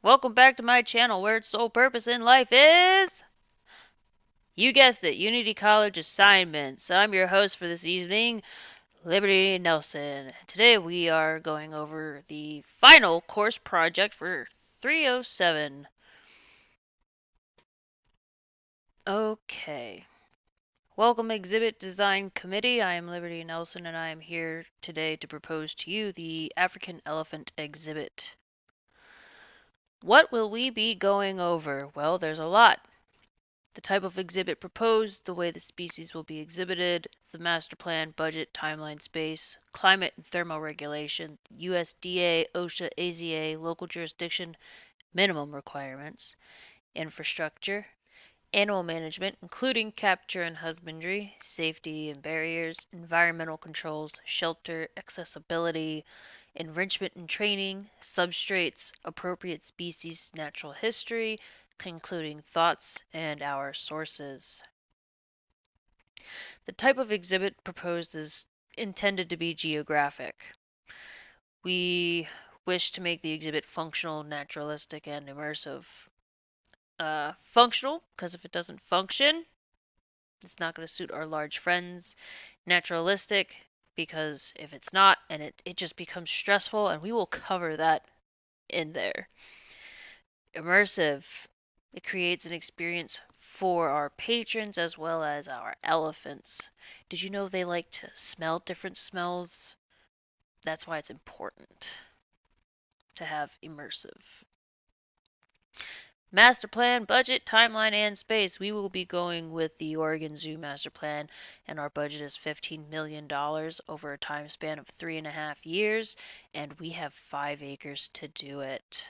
Welcome back to my channel where its sole purpose in life is, you guessed it, Unity College assignments. I'm your host for this evening, Liberty Nelson. Today we are going over the final course project for 307. Okay. Welcome Exhibit Design Committee. I am Liberty Nelson and I am here today to propose to you the African Elephant exhibit. What will we be going over? Well, there's a lot. The type of exhibit proposed, the way the species will be exhibited, the master plan, budget, timeline, space, climate and thermoregulation, USDA, OSHA, AZA, local jurisdiction, minimum requirements, infrastructure, animal management, including capture and husbandry, safety and barriers, environmental controls, shelter, accessibility, enrichment and training, substrates, appropriate species, natural history, concluding thoughts, and our sources. The type of exhibit proposed is intended to be geographic. We wish to make the exhibit functional, naturalistic, and immersive. Functional, because if it doesn't function, it's not going to suit our large friends. Naturalistic, because if it's not, and it just becomes stressful, and we will cover that in there. Immersive, it creates an experience for our patrons as well as our elephants. Did you know they like to smell different smells? That's why it's important to have immersive. Master plan, budget, timeline, and space. We will be going with the Oregon Zoo master plan, and our budget is $15 million over a time span of 3.5 years, and we have 5 acres to do it.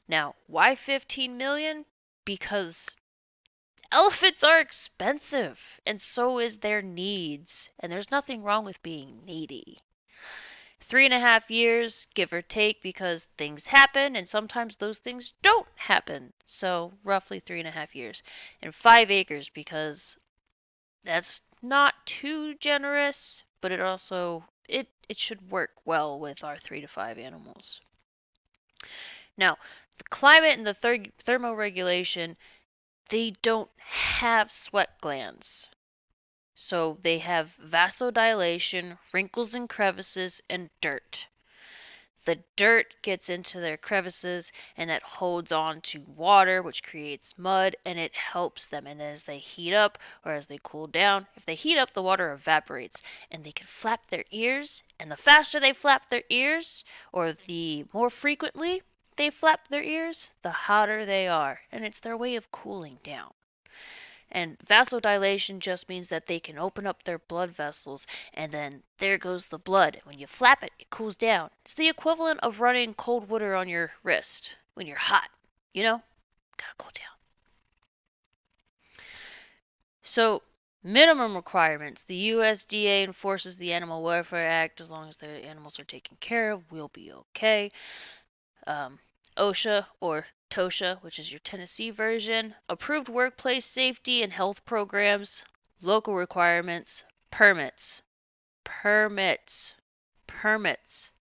Now, why 15 million? Because elephants are expensive, and so is their needs, and there's nothing wrong with being needy. 3.5 years, give or take, because things happen, and sometimes those things don't happen. So, roughly 3.5 years. And 5 acres, because that's not too generous, but it also it should work well with our 3 to 5 animals. Now, the climate and the thermoregulation, they don't have sweat glands. So they have vasodilation, wrinkles and crevices, and dirt. The dirt gets into their crevices and that holds on to water, which creates mud, and it helps them. And as they heat up or as they cool down, if they heat up, the water evaporates and they can flap their ears. And the faster they flap their ears, or the more frequently they flap their ears, the hotter they are. And it's their way of cooling down. And vasodilation just means that they can open up their blood vessels, and then there goes the blood. When you flap it, it cools down. It's the equivalent of running cold water on your wrist when you're hot. You know? Gotta cool down. So, minimum requirements. The USDA enforces the Animal Welfare Act. As long as the animals are taken care of, we'll be okay. OSHA or TOSHA, which is your Tennessee version, approved workplace safety and health programs, local requirements, permits, permits, permits.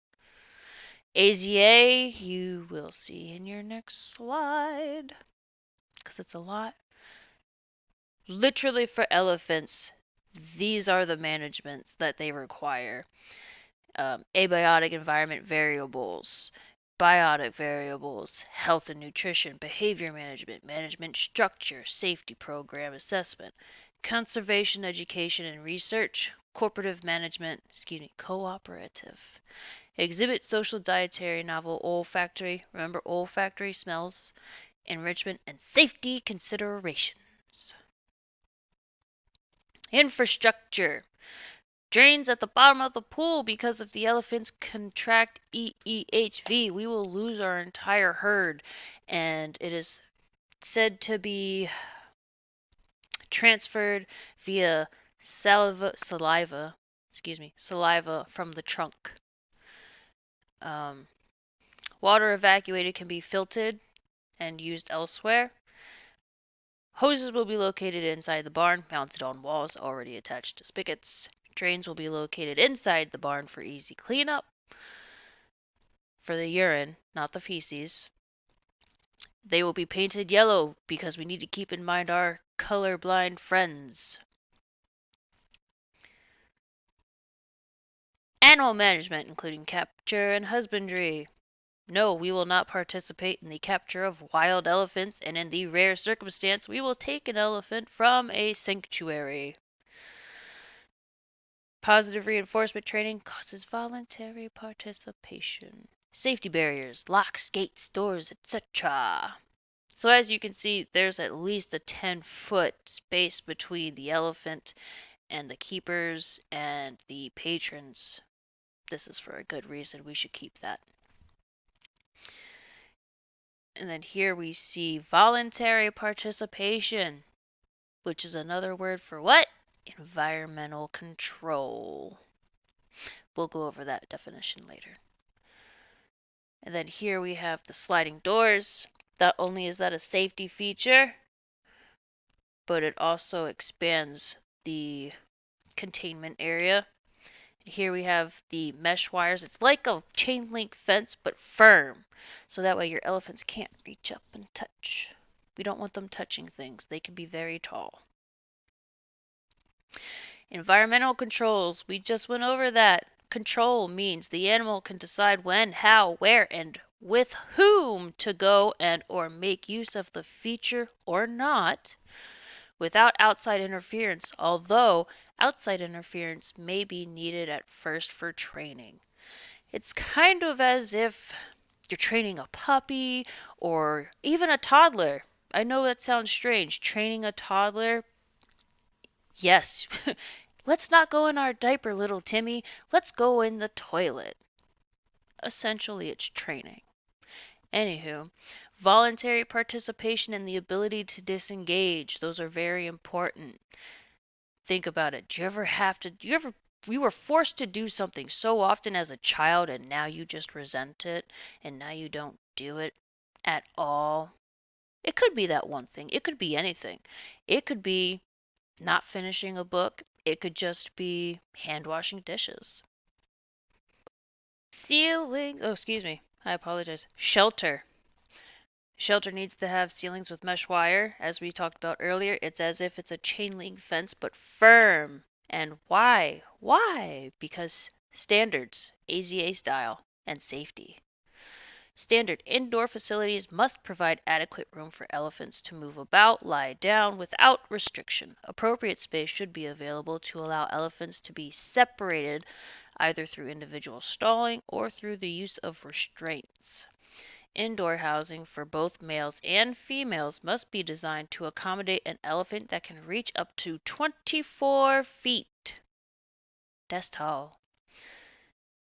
AZA, you will see in your next slide, because it's a lot. Literally for elephants, these are the managements that they require. Abiotic environment variables, biotic variables, health and nutrition, behavior management, management structure, safety program assessment, conservation education and research, cooperative, exhibit social dietary novel olfactory, remember olfactory smells, enrichment, and safety considerations. Infrastructure. Drains at the bottom of the pool because if the elephants contract EEHV, we will lose our entire herd. And it is said to be transferred via saliva from the trunk. Water evacuated can be filtered and used elsewhere. Hoses will be located inside the barn, mounted on walls already attached to spigots. Drains will be located inside the barn for easy cleanup. For the urine, not the feces. They will be painted yellow because we need to keep in mind our colorblind friends. Animal management, including capture and husbandry. No, we will not participate in the capture of wild elephants, and in the rare circumstance, we will take an elephant from a sanctuary. Positive reinforcement training causes voluntary participation. Safety barriers, locks, gates, doors, etc. So as you can see, there's at least a 10-foot space between the elephant and the keepers and the patrons. This is for a good reason. We should keep that. And then here we see voluntary participation, which is another word for what? Environmental control. We'll go over that definition later. And then here we have the sliding doors. Not only is that a safety feature, but it also expands the containment area. Here we have the mesh wires. It's like a chain link fence, but firm. So that way your elephants can't reach up and touch. We don't want them touching things. They can be very tall. Environmental controls. We just went over that. Control means the animal can decide when, how, where, and with whom to go and or make use of the feature or not without outside interference, although outside interference may be needed at first for training. It's kind of as if you're training a puppy or even a toddler. I know that sounds strange. Training a toddler, yes. Let's not go in our diaper, little Timmy. Let's go in the toilet. Essentially, it's training. Anywho, voluntary participation and the ability to disengage, those are very important. Think about it. Do you were forced to do something so often as a child and now you just resent it and now you don't do it at all? It could be that one thing. It could be anything. It could be not finishing a book. It could just be hand washing dishes. Ceilings. Oh, excuse me. I apologize. Shelter. Shelter needs to have ceilings with mesh wire. As we talked about earlier, it's as if it's a chain link fence, but firm. And why? Why? Because standards, AZA style, and safety. Standard indoor facilities must provide adequate room for elephants to move about, lie down without restriction. Appropriate space should be available to allow elephants to be separated either through individual stalling or through the use of restraints. Indoor housing for both males and females must be designed to accommodate an elephant that can reach up to 24 feet. That's tall.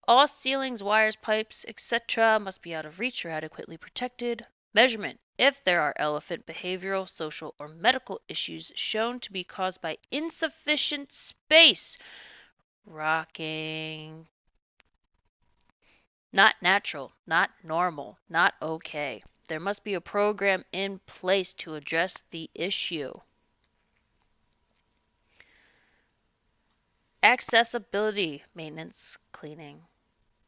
All ceilings, wires, pipes, etc. must be out of reach or adequately protected. Measurement. If there are elephant behavioral, social, or medical issues shown to be caused by insufficient space, rocking, not natural, not normal, not okay. There must be a program in place to address the issue. Accessibility, maintenance, cleaning.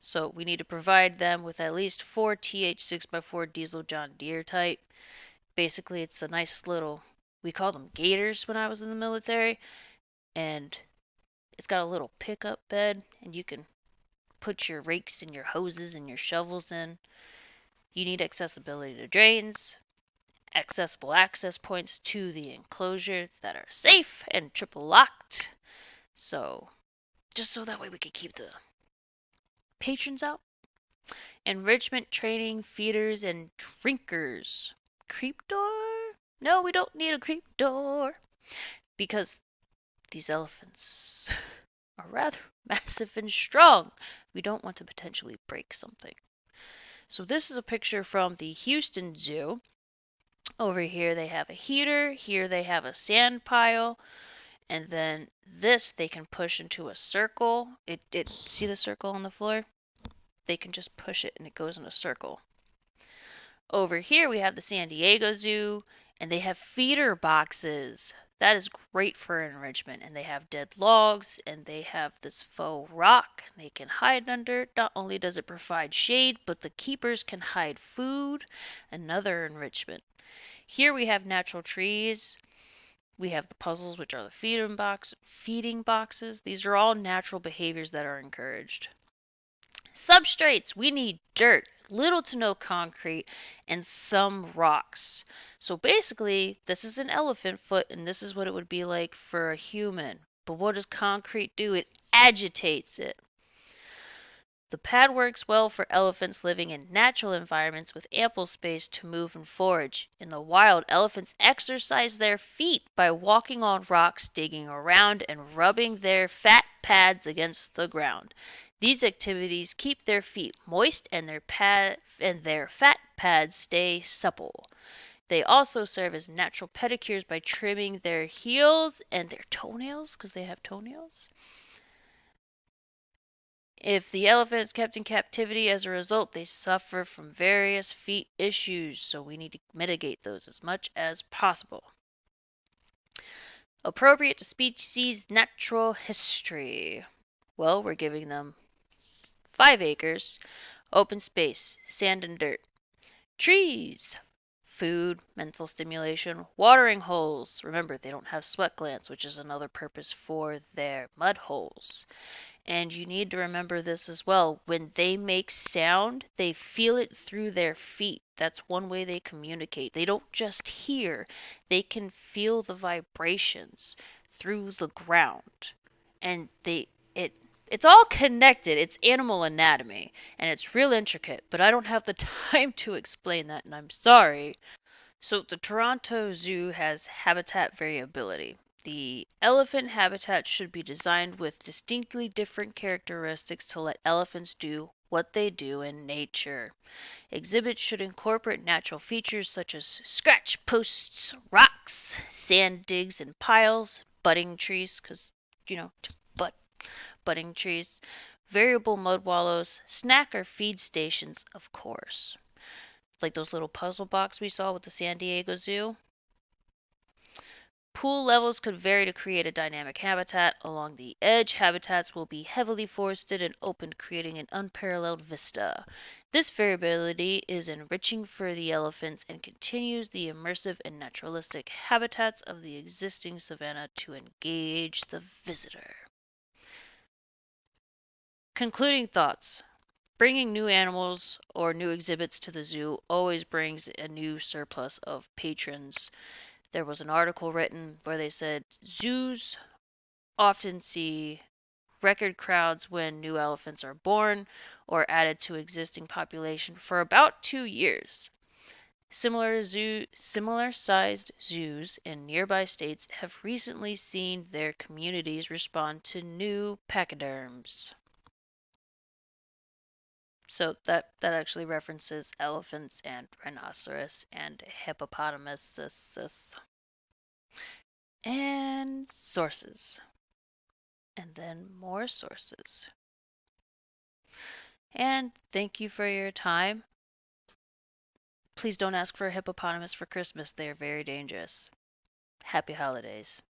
So we need to provide them with at least 4 TH6x4 diesel John Deere type. Basically, it's a nice little, we called them gators when I was in the military, and it's got a little pickup bed, and you can put your rakes and your hoses and your shovels in. You need accessibility to drains, accessible access points to the enclosure that are safe and triple locked. So, just so that way we can keep the patrons out. Enrichment training, feeders, and drinkers. Creep door? No, we don't need a creep door. Because these elephants are rather massive and strong. We don't want to potentially break something. So this is a picture from the Houston Zoo. Over here they have a heater. Here they have a sand pile. And then this they can push into a circle. See the circle on the floor? They can just push it and it goes in a circle. Over here we have the San Diego Zoo, And they have feeder boxes. That is great for enrichment. And they have dead logs, and they have this faux rock they can hide under. Not only does it provide shade, but the keepers can hide food. Another enrichment. Here we have natural trees. We have the puzzles, which are the feeding boxes. These are all natural behaviors that are encouraged. Substrates, we need dirt, little to no concrete, and some rocks. So basically, this is an elephant foot, and this is what it would be like for a human. But what does concrete do? It agitates it. The pad works well for elephants living in natural environments with ample space to move and forage. In the wild, elephants exercise their feet by walking on rocks, digging around, and rubbing their fat pads against the ground. These activities keep their feet moist and their fat pads stay supple. They also serve as natural pedicures by trimming their heels and their toenails because they have toenails. If the elephant is kept in captivity as a result, they suffer from various feet issues, so we need to mitigate those as much as possible. Appropriate to species natural history. Well, we're giving them 5 acres, open space, sand and dirt, trees, food, mental stimulation, watering holes. Remember, they don't have sweat glands, which is another purpose for their mud holes. And you need to remember this as well. When they make sound, they feel it through their feet. That's one way they communicate. They don't just hear, they can feel the vibrations through the ground. And it's all connected. It's animal anatomy and it's real intricate, but I don't have the time to explain that and I'm sorry. So the Toronto Zoo has habitat variability. The elephant habitat should be designed with distinctly different characteristics to let elephants do what they do in nature. Exhibits should incorporate natural features such as scratch posts, rocks, sand digs and piles, budding trees, because, you know, but budding trees, variable mud wallows, snack or feed stations, of course. Like those little puzzle box we saw with the San Diego Zoo. Pool levels could vary to create a dynamic habitat. Along the edge, habitats will be heavily forested and open, creating an unparalleled vista. This variability is enriching for the elephants and continues the immersive and naturalistic habitats of the existing savanna to engage the visitor. Concluding thoughts. Bringing new animals or new exhibits to the zoo always brings a new surplus of patrons. There was an article written where they said zoos often see record crowds when new elephants are born or added to existing population for about 2 years. Similar sized zoos in nearby states have recently seen their communities respond to new pachyderms. So that actually references elephants and rhinoceros and hippopotamuses and sources. And then more sources. And thank you for your time. Please don't ask for a hippopotamus for Christmas. They are very dangerous. Happy holidays.